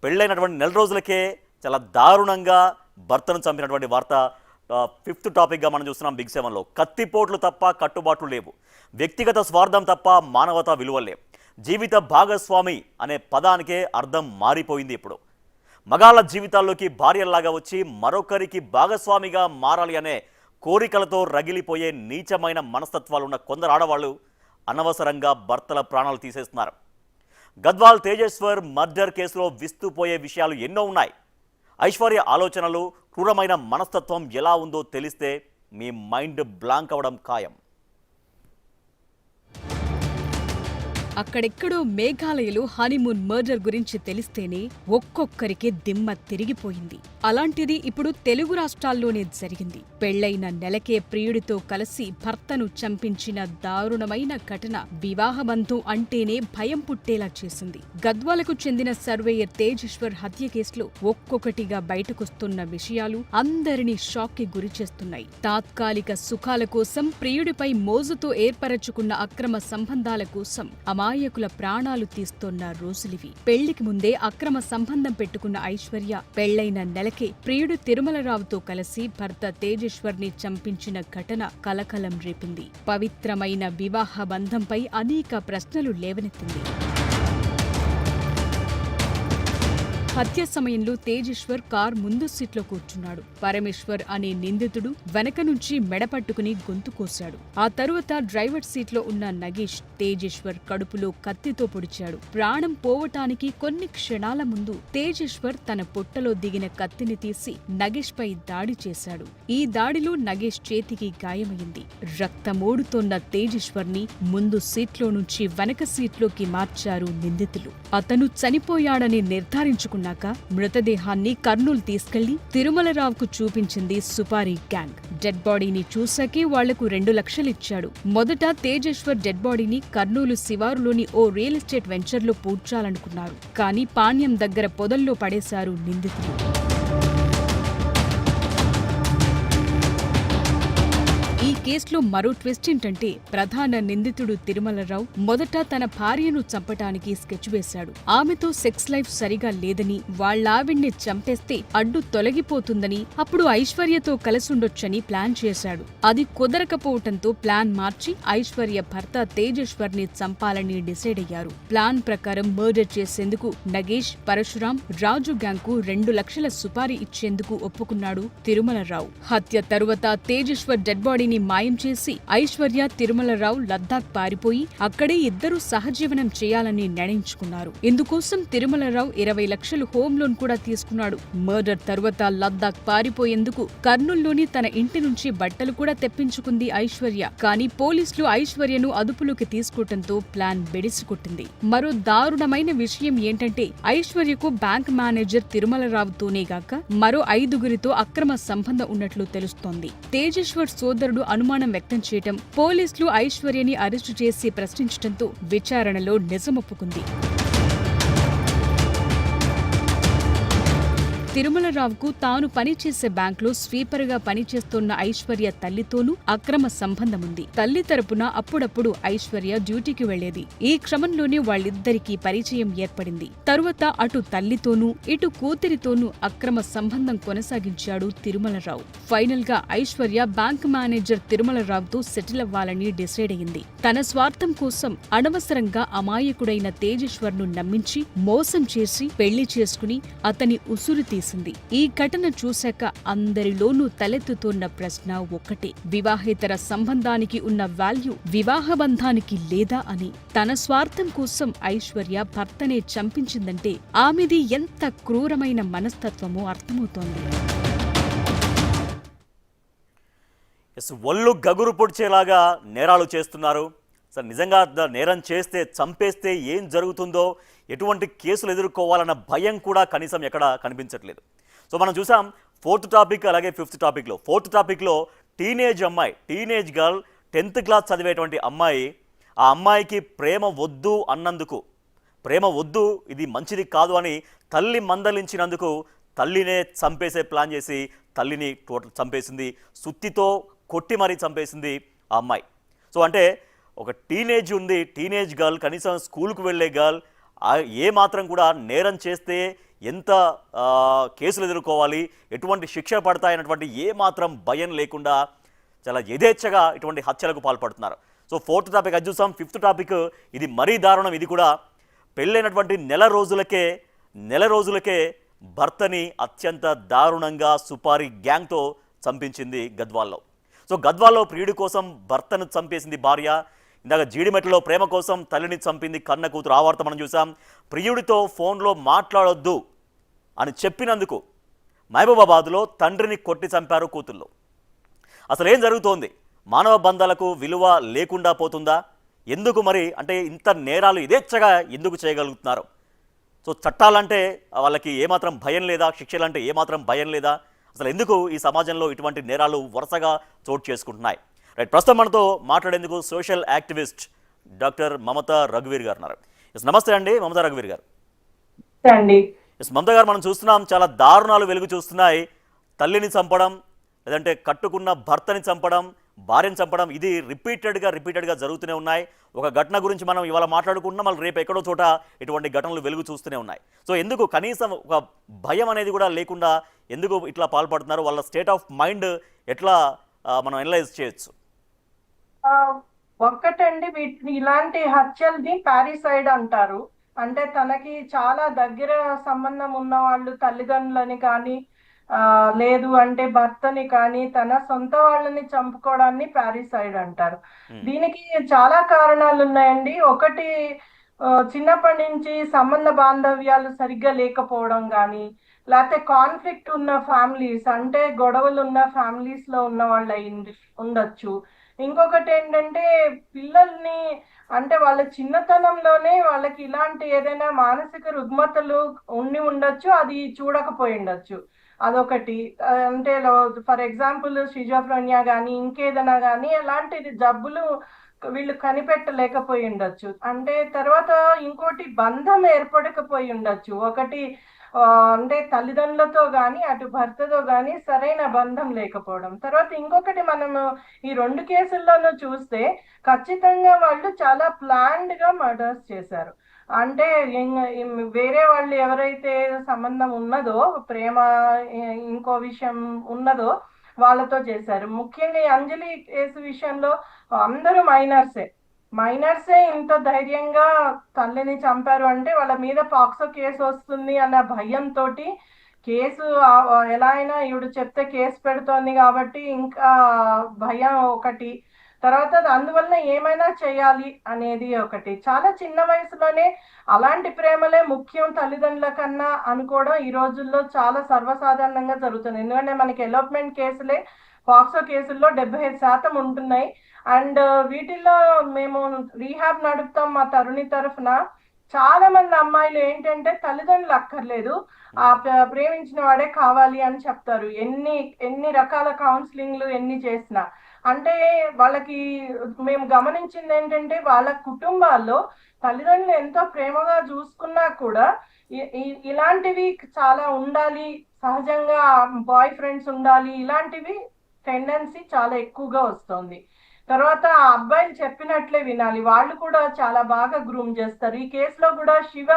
పెళ్ళైనటువంటి నెల రోజులకే చాలా దారుణంగా భర్తను చంపినటువంటి వార్త ఫిఫ్త్ టాపిక్గా మనం చూస్తున్నాం బిగ్ సెవెన్లో. కత్తిపోట్లు తప్ప కట్టుబాట్లు లేవు, వ్యక్తిగత స్వార్థం తప్ప మానవతా విలువలు లేవు. జీవిత భాగస్వామి అనే పదానికే అర్థం మారిపోయింది. ఇప్పుడు మగాళ్ళ జీవితాల్లోకి భార్యల్లాగా వచ్చి మరొకరికి భాగస్వామిగా మారాలి అనే కోరికలతో రగిలిపోయే నీచమైన మనస్తత్వాలు ఉన్న కొందరు ఆడవాళ్ళు అనవసరంగా భర్తల ప్రాణాలు తీసేస్తున్నారు. గద్వాల్ తేజేశ్వర్ మర్డర్ కేసులో విస్తుపోయే విషయాలు ఎన్నో ఉన్నాయి. ఐశ్వర్య ఆలోచనలు, క్రూరమైన మనస్తత్వం ఎలా ఉందో తెలిస్తే మీ మైండ్ బ్లాంక్ అవడం ఖాయం. అక్కడెక్కడో మేఘాలయలో హనీమూన్ మర్డర్ గురించి తెలిస్తేనే ఒక్కొక్కరికి దిమ్మ తిరిగిపోయింది. అలాంటిది ఇప్పుడు తెలుగు రాష్ట్రాల్లోనే జరిగింది. పెళ్లైన నెలకే ప్రియుడితో కలిసి భర్తను చంపించిన దారుణమైన ఘటన వివాహబంధం అంటేనే భయం పుట్టేలా చేసింది. గద్వాలకు చెందిన సర్వేయర్ తేజేశ్వర్ హత్య కేసులో ఒక్కొక్కటిగా బయటకొస్తున్న విషయాలు అందరినీ షాక్కి గురిచేస్తున్నాయి. తాత్కాలిక సుఖాల కోసం ప్రియుడిపై మోజుతో ఏర్పరచుకున్న అక్రమ సంబంధాల కోసం అమాయకుల ప్రాణాలు తీస్తోన్న రోజులివి. పెళ్లికి ముందే అక్రమ సంబంధం పెట్టుకున్న ఐశ్వర్య పెళ్లైన నెలకే ప్రియుడు తిరుమలరావుతో కలిసి భర్త తేజేశ్వర్ని చంపించిన ఘటన కలకలం రేపింది. పవిత్రమైన వివాహ బంధంపై అనేక ప్రశ్నలు లేవనెత్తింది. హత్య సమయంలో తేజేశ్వర్ కార్ ముందు సీట్లో కూర్చున్నాడు. పరమేశ్వర్ అనే నిందితుడు వెనక నుంచి మెడపట్టుకుని గొంతు కోశాడు. ఆ తరువాత డ్రైవర్ సీట్లో ఉన్న నగేష్ తేజేశ్వర్ కడుపులో కత్తితో పొడిచాడు. ప్రాణం పోవటానికి కొన్ని క్షణాల ముందు తేజేశ్వర్ తన పొట్టలో దిగిన కత్తిని తీసి నగేష్ పై దాడి చేశాడు. ఈ దాడిలో నగేష్ చేతికి గాయమైంది. రక్తమోడుతోన్న తేజేశ్వర్ని ముందు సీట్లో నుంచి వెనక సీట్లోకి మార్చారు నిందితులు. అతను చనిపోయాడని నిర్ధారించుకున్నాక మృతదేహాన్ని కర్నూలు తీసుకెళ్లి తిరుమలరావుకు చూపించింది సుపారీ గ్యాంగ్. డెడ్ బాడీని చూసాకే వాళ్లకు 2 లక్షలు ఇచ్చాడు. మొదట తేజేశ్వర్ డెడ్ బాడీని కర్నూలు శివారులోని ఓ రియల్ ఎస్టేట్ వెంచర్లో పూడ్చాలనుకున్నారు. కానీ పాణ్యం దగ్గర పొదల్లో పడేశారు నిందితులు. ఈ కేసులో మరో ట్విస్ట్ ఏంటంటే ప్రధాన నిందితుడు తిరుమలరావు మొదట తన భార్యను చంపటానికి స్కెచ్ వేశాడు. ఆమెతో సెక్స్ లైఫ్ సరిగా లేదని, వాళ్లావిడ్ని చంపేస్తే అడ్డు తొలగిపోతుందని, అప్పుడు ఐశ్వర్యతో కలిసుండొచ్చని ప్లాన్ చేశాడు. అది కుదరకపోవటంతో ప్లాన్ మార్చి ఐశ్వర్య భర్త తేజేశ్వర్ని చంపాలని డిసైడ్ అయ్యారు. ప్లాన్ ప్రకారం మర్డర్ చేసేందుకు నగేష్, పరశురాం, రాజు గ్యాంగ్కు 2 లక్షల సుపారీ ఇచ్చేందుకు ఒప్పుకున్నాడు తిరుమలరావు. హత్య తరువాత తేజేశ్వర్ డెడ్ బాడీని మాయం చేసి ఐశ్వర్య, తిరుమలరావు లద్దాఖ్ పారిపోయి అక్కడే ఇద్దరు సహజీవనం చేయాలని నిర్ణయించుకున్నారు. ఇందుకోసం తిరుమలరావు 20 లక్షలు హోమ్ లోన్ కూడా తీసుకున్నాడు. మర్డర్ తరువాత లద్దాఖ్ పారిపోయేందుకు కర్నూలులోని తన ఇంటి నుంచి బట్టలు కూడా తెప్పించుకుంది ఐశ్వర్య. కానీ పోలీసులు ఐశ్వర్యను అదుపులోకి తీసుకోవటంతో ప్లాన్ బెడిసికొట్టింది. మరో దారుణమైన విషయం ఏంటంటే ఐశ్వర్యకు బ్యాంక్ మేనేజర్ తిరుమలరావుతోనే గాక మరో 5గురితో అక్రమ సంబంధం ఉన్నట్లు తెలుస్తోంది. తేజేశ్వర్ సోదరుడు అనుమానం వ్యక్తం చేయటం, పోలీసులు ఐశ్వర్యని అరెస్టు చేసి ప్రశ్నించడంతో విచారణలో నిజమొప్పుకుంది. తిరుమలరావుకు తాను పనిచేసే బ్యాంకులో స్వీపర్గా పనిచేస్తున్న ఐశ్వర్య తల్లితోనూ అక్రమ సంబంధముంది. తల్లి తరపున అప్పుడప్పుడు ఐశ్వర్య డ్యూటీకి వెళ్లేది. ఈ క్రమంలోనే వాళ్ళిద్దరికీ పరిచయం ఏర్పడింది. తరువాత అటు తల్లితోనూ ఇటు కూతురితోనూ అక్రమ సంబంధం కొనసాగించాడు తిరుమలరావు. ఫైనల్ గా ఐశ్వర్య బ్యాంక్ మేనేజర్ తిరుమలరావుతో సెటిల్ అవ్వాలని డిసైడ్ అయింది. తన స్వార్థం కోసం అనవసరంగా అమాయకుడైన తేజేశ్వర్ను నమ్మించి మోసం చేసి పెళ్లి చేసుకుని అతని ఉసురు తీసింది. ఈ ఘటన చూశాక అందరిలోనూ తలెత్తుతున్న ప్రశ్న ఒక్కటే: వివాహేతర సంబంధానికి ఉన్న వాల్యూ వివాహ బంధానికి లేదా అని. తన స్వార్థం కోసం ఐశ్వర్య భర్తనే చంపించిందంటే ఆమెది ఎంత క్రూరమైన మనస్తత్వమో అర్థమవుతోంది. ఒళ్ళు గగురు పొడిచేలాగా నేరాలు చేస్తున్నారు. సార్, నిజంగా నేరం చేస్తే, చంపేస్తే ఏం జరుగుతుందో, ఎటువంటి కేసులు ఎదుర్కోవాలన్న భయం కూడా కనీసం ఎక్కడ కనిపించట్లేదు. సో మనం చూసాం 4th టాపిక్, అలాగే 5th టాపిక్లో. 4th టాపిక్లో టీనేజ్ అమ్మాయి, టీనేజ్ గర్ల్, 10th క్లాస్ చదివేటువంటి అమ్మాయి, ఆ అమ్మాయికి ప్రేమ వద్దు అన్నందుకు, ప్రేమ వద్దు, ఇది మంచిది కాదు అని తల్లి మందలించినందుకు తల్లినే చంపేసే ప్లాన్ చేసి తల్లిని చంపేసింది. సుత్తితో కొట్టి మరీ చంపేసింది ఆ అమ్మాయి. సో అంటే ఒక టీనేజ్ ఉంది, టీనేజ్ గర్ల్, కనీసం స్కూల్కు వెళ్ళే గర్ల్, ఏ మాత్రం కూడా నేరం చేస్తే ఎంత కేసులు ఎదుర్కోవాలి, ఎటువంటి శిక్ష పడతాయన్నటువంటి ఏమాత్రం భయం లేకుండా చాలా యథేచ్ఛగా ఇటువంటి హత్యలకు పాల్పడుతున్నారు. సో 4th టాపిక్ అది చూసాం. 5th టాపిక్ ఇది మరీ దారుణం. ఇది కూడా పెళ్ళైనటువంటి నెల రోజులకే భర్తని అత్యంత దారుణంగా సుపారీ గ్యాంగ్తో చంపించింది గద్వాల్లో. సో గద్వాల్లో ప్రియుడి కోసం భర్తను చంపేసింది భార్య. ఇందాక జీడిమెట్లలో ప్రేమ కోసం తల్లిని చంపింది కన్న కూతురు. ఆ వార్త మనం చూసాం. ప్రియుడితో ఫోన్లో మాట్లాడొద్దు అని చెప్పినందుకు మహబూబాబాద్లో తండ్రిని కొట్టి చంపారు కూతుళ్ళు. అసలు ఏం జరుగుతోంది? మానవ బంధాలకు విలువ లేకుండా పోతుందా? ఎందుకు మరి అంటే ఇంత నేరాలు యథేచ్ఛగా ఎందుకు చేయగలుగుతున్నారు? సో చట్టాలంటే వాళ్ళకి ఏమాత్రం భయం లేదా? శిక్షలంటే ఏమాత్రం భయం లేదా? అసలు ఎందుకు ఈ సమాజంలో ఇటువంటి నేరాలు వరుసగా చోటు చేసుకుంటున్నాయి? రైట్, ప్రస్తుతం మనతో మాట్లాడేందుకు సోషల్ యాక్టివిస్ట్ డాక్టర్ మమతా రఘువీర్ గారు ఉన్నారు. ఎస్, నమస్తే అండి మమతా రఘువీర్ గారు. ఎస్ మమతా గారు, మనం చూస్తున్నాం చాలా దారుణాలు వెలుగు చూస్తున్నాయి. తల్లిని చంపడం, లేదంటే కట్టుకున్న భర్తని చంపడం, భార్యను చంపడం, ఇది రిపీటెడ్గా జరుగుతూనే ఉన్నాయి. ఒక ఘటన గురించి మనం ఇవాళ మాట్లాడుకుంటున్నాం, మళ్ళీ రేపు ఎక్కడో చోట ఇటువంటి ఘటనలు వెలుగు చూస్తూనే ఉన్నాయి. సో ఎందుకు కనీసం ఒక భయం అనేది కూడా లేకుండా ఎందుకు ఇట్లా పాల్పడుతున్నారు? వాళ్ళ స్టేట్ ఆఫ్ మైండ్ ఎట్లా మనం అనలైజ్ చేయొచ్చు? ఒక్కటండి, వీటిని ఇలాంటి హత్యల్ని పారిసైడ్ అంటారు. అంటే తనకి చాలా దగ్గర సంబంధం ఉన్న వాళ్ళు తల్లిదండ్రులని కానీ లేదు అంటే భర్తని కానీ తన సొంత వాళ్ళని చంపుకోవడాన్ని పారిసైడ్ అంటారు. దీనికి చాలా కారణాలు ఉన్నాయండి. ఒకటి, చిన్నప్పటి నుంచి సంబంధ బాంధవ్యాలు సరిగ్గా లేకపోవడం కానీ, లేకపోతే కాన్ఫ్లిక్ట్ ఉన్న ఫ్యామిలీస్ అంటే గొడవలు ఉన్న ఫ్యామిలీస్ లో ఉన్న వాళ్ళు ఉండొచ్చు. ఇంకొకటి ఏంటంటే పిల్లల్ని అంటే వాళ్ళ చిన్నతనంలోనే వాళ్ళకి ఇలాంటి ఏదైనా మానసిక రుగ్మతలు ఉండొచ్చు, అది చూడకపోయి ఉండొచ్చు. అదొకటి. అంటే ఫర్ ఎగ్జాంపుల్ షిజోఫ్రెనియా కానీ ఇంకేదైనా కానీ అలాంటి జబ్బులు వీళ్ళు కనిపెట్టలేకపోయి ఉండొచ్చు. అంటే తర్వాత ఇంకోటి బంధం ఏర్పడకపోయి ఉండొచ్చు. ఒకటి అంటే తల్లిదండ్రులతో కానీ అటు భర్తతో కానీ సరైన బంధం లేకపోవడం. తర్వాత ఇంకొకటి, మనము ఈ 2 కేసుల్లోనూ చూస్తే ఖచ్చితంగా వాళ్ళు చాలా ప్లాన్డ్ గా మర్డర్స్ చేశారు. అంటే వేరే వాళ్ళు ఎవరైతే సంబంధం ఉన్నదో, ప్రేమ ఇంకో విషయం ఉన్నదో వాళ్ళతో చేశారు. ముఖ్యంగా ఈ అంజలి కేసు విషయంలో అందరూ మైనర్సే ఇంత ధైర్యంగా తల్లిని చంపారు అంటే వాళ్ళ మీద పాక్సో కేసు వస్తుంది అన్న భయంతో కేసు ఎలా అయినా ఈవిడ చెప్తే కేసు పెడుతోంది కాబట్టి ఇంకా భయం ఒకటి. తర్వాత అందువల్ల ఏమైనా చేయాలి అనేది ఒకటి. చాలా చిన్న వయసులోనే అలాంటి ప్రేమలే ముఖ్యం తల్లిదండ్రుల కన్నా అనుకోవడం ఈ రోజుల్లో చాలా సర్వసాధారణంగా జరుగుతుంది. ఎందుకంటే మనకి ఎలోప్మెంట్ కేసులే పాక్సో కేసుల్లో 75% ఉంటున్నాయి. అండ్ వీటిల్లో మేము రీహాబ్ నడుపుతాం మా తరుణి తరఫున. చాలా మంది అమ్మాయిలు ఏంటంటే తల్లిదండ్రులు అక్కర్లేదు, ఆ ప్రేమించిన వాడే కావాలి అని చెప్తారు. ఎన్ని రకాల కౌన్సిలింగ్లు ఎన్ని చేసినా. అంటే వాళ్ళకి మేము గమనించింది ఏంటంటే వాళ్ళ కుటుంబాల్లో తల్లిదండ్రులు ఎంతో ప్రేమగా చూసుకున్నా కూడా ఇలాంటివి చాలా ఉండాలి, సహజంగా బాయ్ ఫ్రెండ్స్ ఉండాలి, ఇలాంటివి టెండెన్సీ చాలా ఎక్కువగా వస్తుంది. తర్వాత ఆ అబ్బాయిలు చెప్పినట్లే వినాలి, వాళ్ళు కూడా చాలా బాగా గ్రూమ్ చేస్తారు. ఈ కేసులో కూడా శివ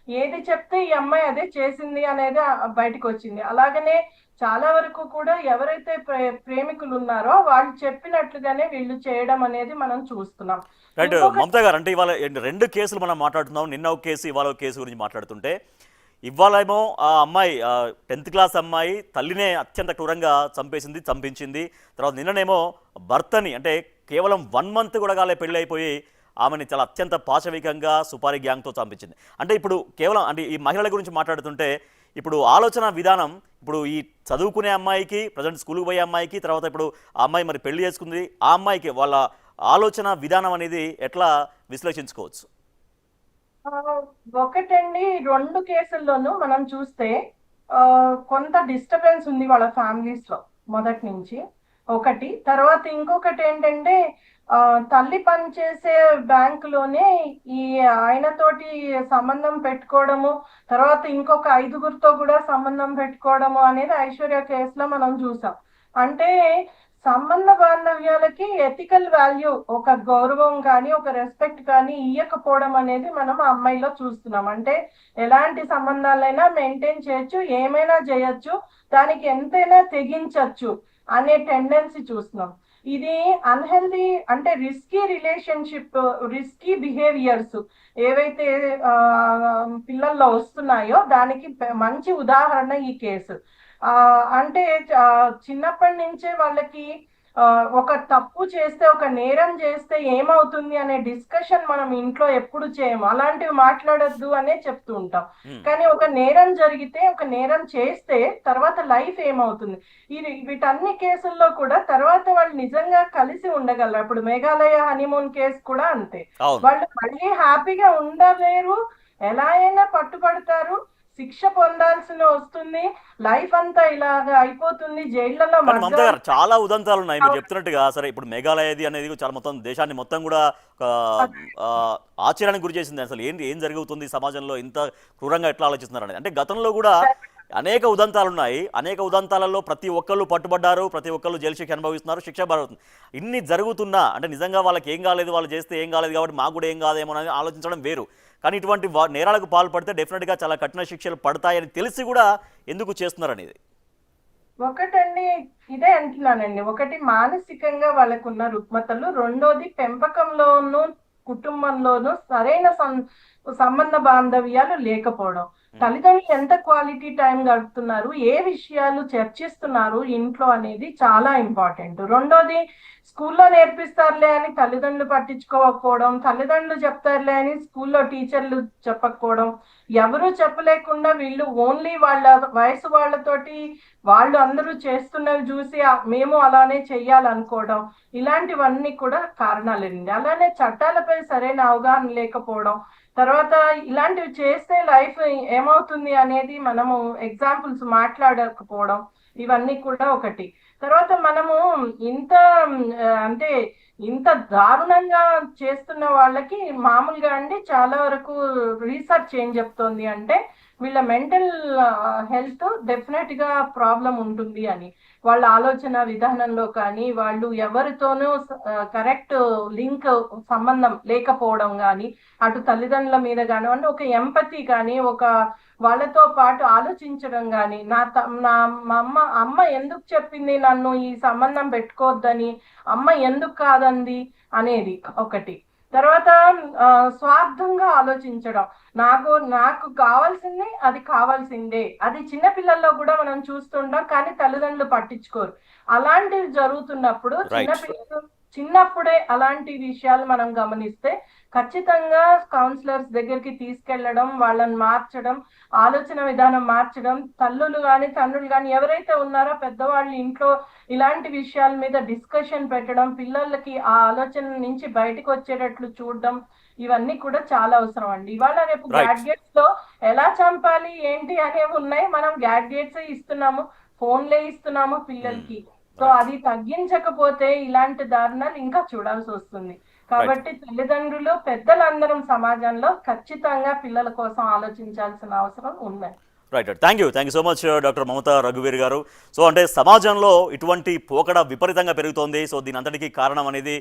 ఏది చెప్తే ఈ అమ్మాయి అదే చేసింది అనేది బయటకు వచ్చింది. అలాగనే చాలా వరకు కూడా ఎవరైతే ప్రేమికులు ఉన్నారో వాళ్ళు చెప్పినట్లుగానే వీళ్ళు చేయడం అనేది మనం చూస్తున్నాం. రైట్ మమతా గారు, అంటే ఇవాళ 2 కేసులు మనం మాట్లాడుతున్నాం. నిన్న ఒక కేసు, ఇవాళ ఒక కేసు గురించి మాట్లాడుతుంటే, ఇవాళేమో ఆ అమ్మాయి 10th క్లాస్ అమ్మాయి తల్లినే అత్యంత క్రూరంగా చంపించింది. తర్వాత నిన్ననేమో భర్తని, అంటే కేవలం 1 month కూడా కాలే పెళ్ళి అయిపోయి ఆమెని చాలా అత్యంత పాశవికంగా సుపారీ గ్యాంగ్తో చంపించింది. అంటే ఇప్పుడు కేవలం అంటే ఈ మహిళల గురించి మాట్లాడుతుంటే ఇప్పుడు ఆలోచన విధానం, ఇప్పుడు ఈ చదువుకునే అమ్మాయికి, ప్రజెంట్ స్కూల్కి పోయే అమ్మాయికి, తర్వాత ఇప్పుడు ఆ అమ్మాయి మరి పెళ్లి చేసుకుంది, ఆ అమ్మాయికి వాళ్ళ ఆలోచన విధానం అనేది ఎట్లా విశ్లేషించుకోవచ్చు? ఒకటండి, 2 కేసుల్లోనూ మనం చూస్తే కొంత డిస్టర్బెన్స్ ఉంది వాళ్ళ ఫ్యామిలీస్ లో మొదటి నుంచి ఒకటి. తర్వాత ఇంకొకటి ఏంటంటే తల్లి పనిచేసే బ్యాంకులోనే ఈ ఆయనతోటి సంబంధం పెట్టుకోవడము, తర్వాత ఇంకొక 5గురితో కూడా సంబంధం పెట్టుకోవడము అనేది ఐశ్వర్య కేసులో మనం చూసాం. అంటే సంబంధ బాంధవ్యాలకి ఎథికల్ వాల్యూ, ఒక గౌరవం కానీ ఒక రెస్పెక్ట్ కానీ ఇవ్వకపోవడం అనేది మనం ఆ అమ్మాయిలో చూస్తున్నాం. అంటే ఎలాంటి సంబంధాలైనా మెయింటైన్ చేయొచ్చు, ఏమైనా చేయొచ్చు, దానికి ఎంతైనా తెగించవచ్చు అనే టెండెన్సీ చూస్తున్నాం. ఇది అన్హెల్దీ, అంటే రిస్కీ రిలేషన్షిప్, రిస్కీ బిహేవియర్స్ ఏవైతే పిల్లల్లో వస్తున్నాయో దానికి మంచి ఉదాహరణ ఈ కేసు. అంటే చిన్నప్పటి నుంచే వాళ్ళకి ఒక తప్పు చేస్తే, ఒక నేరం చేస్తే ఏమవుతుంది అనే డిస్కషన్ మనం ఇంట్లో ఎప్పుడు చేయము, అలాంటివి మాట్లాడొద్దు అనే చెప్తూ ఉంటాం. కానీ ఒక నేరం జరిగితే, ఒక నేరం చేస్తే తర్వాత లైఫ్ ఏమవుతుంది, వీటన్ని కేసుల్లో కూడా తర్వాత వాళ్ళు నిజంగా కలిసి ఉండగలరు. ఇప్పుడు మేఘాలయ హనీమూన్ కేసు కూడా అంతే, వాళ్ళు మళ్ళీ హ్యాపీగా ఉండలేరు, ఎలా అయినా పట్టుబడతారు, శిక్ష పొందాల్సిన వస్తుంది, లైఫ్ అంతా ఇలాగా అయిపోతుంది, జైళ్లలో. మమత గారు చాలా ఉదంతాలు ఉన్నాయి మీరు చెప్తున్నట్టుగా. సరే, ఇప్పుడు మేఘాలయది అనేది చాలా మొత్తం దేశాన్ని మొత్తం కూడా ఆశ్చర్యానికి గురి చేసింది. అసలు ఏం జరుగుతుంది సమాజంలో, ఇంత క్రూరంగా ఎట్లా ఆలోచిస్తున్నారు అనేది. అంటే గతంలో కూడా అనేక ఉదంతాలు ఉన్నాయి, అనేక ఉదంతాలలో ప్రతి ఒక్కళ్ళు పట్టుబడ్డారు, ప్రతి ఒక్కళ్ళు జైలు శిక్ష అనుభవిస్తున్నారు, శిక్ష పడుతుంది. ఇన్ని జరుగుతున్నా అంటే నిజంగా వాళ్ళకి ఏం కాలేదు, వాళ్ళు చేస్తే ఏం కాలేదు కాబట్టి మాకు కూడా ఏం కాదేమో అని ఆలోచించడం వేరు. కానీ ఇటువంటి నేరాలకు పాల్పడితే డెఫినెట్గా చాలా కఠిన శిక్షలు పడతాయని తెలిసి కూడా ఎందుకు చేస్తున్నారు అనేది. ఒకటండి, ఇదే అంటున్నానండి, ఒకటి మానసికంగా వాళ్ళకున్న రుగ్మతలు, రెండోది పెంపకంలోనూ కుటుంబంలోనూ సరైన సంబంధ బాంధవ్యాలు లేకపోవడం. తల్లిదండ్రులు ఎంత క్వాలిటీ టైం గడుపుతున్నారు, ఏ విషయాలు చర్చిస్తున్నారు ఇంట్లో అనేది చాలా ఇంపార్టెంట్. రెండోది, స్కూల్లో నేర్పిస్తారులే అని తల్లిదండ్రులు పట్టించుకోకపోవడం, తల్లిదండ్రులు చెప్తారులే అని స్కూల్లో టీచర్లు చెప్పకపోవడం, ఎవరు చెప్పలేకుండా వీళ్ళు ఓన్లీ వాళ్ళ వయసు వాళ్ళతోటి వాళ్ళు అందరూ చేస్తున్నవి చూసి మేము అలానే చెయ్యాలనుకోవడం, ఇలాంటివన్నీ కూడా కారణాలేనండి. అలానే చట్టాలపై సరైన అవగాహన లేకపోవడం, తర్వాత ఇలాంటివి చేస్తే లైఫ్ ఏమవుతుంది అనేది మనము ఎగ్జాంపుల్స్ మాట్లాడకపోవడం, ఇవన్నీ కూడా ఒకటి. తర్వాత మనము ఇంత అంటే ఇంత దారుణంగా చేస్తున్న వాళ్ళకి మామూలుగా అండి చాలా వరకు రీసెర్చ్ ఏం చెప్తోంది అంటే వీళ్ళ మెంటల్ హెల్త్ డెఫినెట్ గా ప్రాబ్లం ఉంటుంది అని. వాళ్ళ ఆలోచన విధానంలో కానీ, వాళ్ళు ఎవరితోనూ కరెక్ట్ లింక్ సంబంధం లేకపోవడం కానీ, అటు తల్లిదండ్రుల మీద కానివ్వండి, ఒక ఎంపతి కానీ, ఒక వాళ్ళతో పాటు ఆలోచించడం కానీ, మా అమ్మ ఎందుకు చెప్పింది నన్ను ఈ సంబంధం పెట్టుకోవద్దని, అమ్మ ఎందుకు కాదంది అనేది ఒకటి. తర్వాత స్వార్థంగా ఆలోచించడం, నాకు కావాల్సింది అది కావాల్సిందే, అది చిన్నపిల్లల్లో కూడా మనం చూస్తుంటాం, కానీ తల్లిదండ్రులు పట్టించుకోరు. అలాంటివి జరుగుతున్నప్పుడు చిన్నప్పుడే అలాంటి విషయాలు మనం గమనిస్తే ఖచ్చితంగా కౌన్సిలర్స్ దగ్గరికి తీసుకెళ్లడం, వాళ్ళని మార్చడం, ఆలోచన విధానం మార్చడం, తల్లులు కానీ తండ్రులు కానీ ఎవరైతే ఉన్నారో పెద్దవాళ్ళు ఇంట్లో ఇలాంటి విషయాల మీద డిస్కషన్ పెట్టడం, పిల్లలకి ఆ ఆలోచన నుంచి బయటకు వచ్చేటట్లు చూడడం, ఇవన్నీ కూడా చాలా అవసరం అండి. ఇవాళ రేపు గ్యాడ్జెట్స్ లో ఎలా చంపాలి ఏంటి అనేవి ఉన్నాయి, మనం గ్యాడ్జెట్స్ ఇస్తున్నాము, ఫోన్లే ఇస్తున్నాము పిల్లలకి. సో అది తగ్గించకపోతే ఇలాంటి దారుణాలు ఇంకా చూడాల్సి వస్తుంది. కాబట్టి తల్లిదండ్రులు, పెద్దలందరం సమాజంలో ఖచ్చితంగా పిల్లల కోసం ఆలోచించాల్సిన అవసరం ఉంది. Right. Thank you so much doctor Mamata రఘువీర్ గారు. సో అంటే సమాజంలో ఇటువంటి పోకడ విపరీతంగా పెరుగుతోంది. సో దీని అంతటికీ కారణం అనేది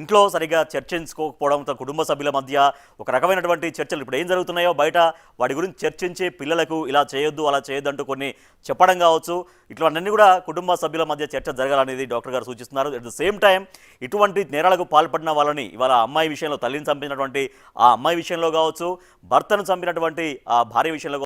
ఇంట్లో సరిగా చర్చించుకోకపోవడం, కుటుంబ సభ్యుల మధ్య ఒక రకమైనటువంటి చర్చలు ఇప్పుడు ఏం జరుగుతున్నాయో బయట వాటి గురించి చర్చించి పిల్లలకు ఇలా చేయొద్దు అలా చేయొద్దు అంటూ కొన్ని చెప్పడం కావచ్చు, ఇట్లాంటివన్నీ కూడా కుటుంబ సభ్యుల మధ్య చర్చ జరగాలనేది డాక్టర్ గారు సూచిస్తున్నారు. అట్ ద సేమ్ టైం ఇటువంటి నేరాలకు పాల్పడిన వాళ్ళని ఇవాళ అమ్మాయి విషయంలో, తల్లిని చంపినటువంటి ఆ అమ్మాయి విషయంలో కావచ్చు, భర్తను చంపినటువంటి ఆ భార్య విషయంలో